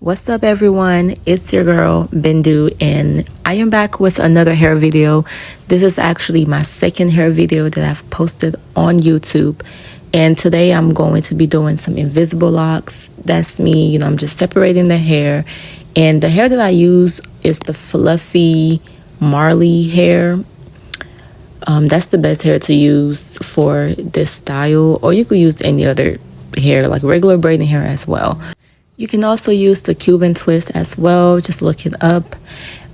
What's up everyone, it's your girl Bindu and I am back with another hair video. This is actually my second hair video that I've posted on YouTube, and today I'm going to be doing some invisible locks. That's me, I'm just separating the hair, and the hair that I use is the fluffy Marley hair. That's the best hair to use for this style, or you could use any other hair like regular braiding hair as well. You can also use the Cuban twist as well. Just look it up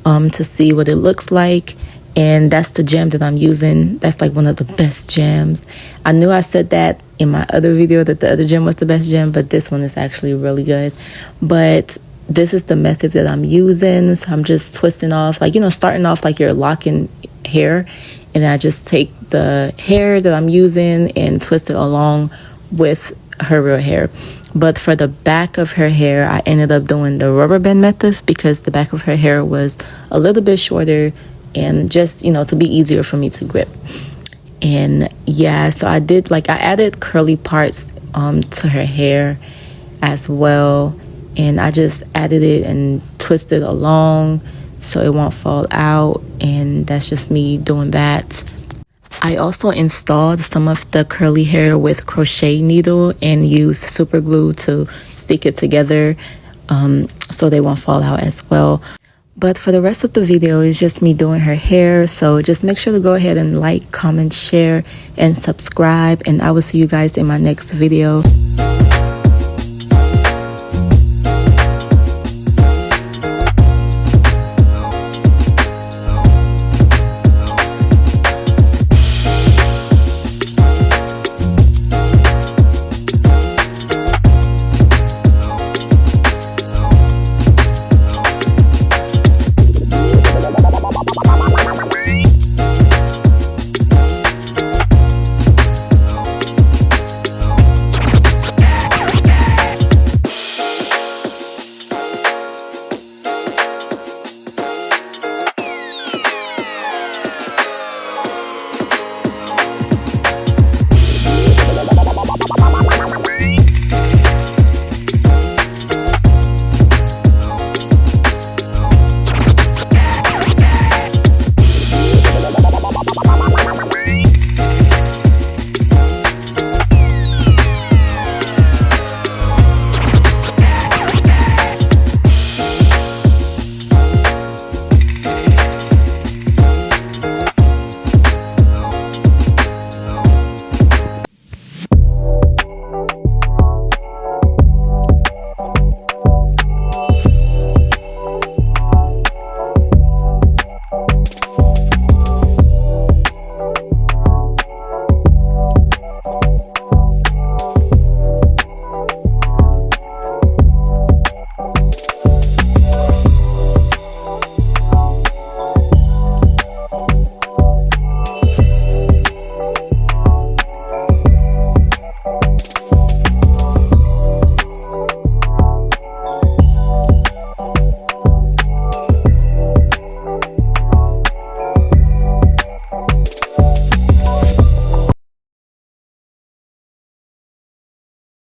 to see what it looks like. And that's the gem that I'm using. That's like one of the best gems. I knew I said that in my other video that the other gem was the best gem, but this one is actually really good. But this is the method that I'm using. So I'm just twisting off, like, starting off like you're locking hair. And then I just take the hair that I'm using and twist it along with her real hair. But for the back of her hair, I ended up doing the rubber band method because the back of her hair was a little bit shorter and just, to be easier for me to grip. And yeah, so I added curly parts to her hair as well. And I just added it and twisted along so it won't fall out. And that's just me doing that. I also installed some of the curly hair with crochet needle and used super glue to stick it together so they won't fall out as well. But for the rest of the video, it's just me doing her hair. So just make sure to go ahead and like, comment, share, and subscribe. And I will see you guys in my next video.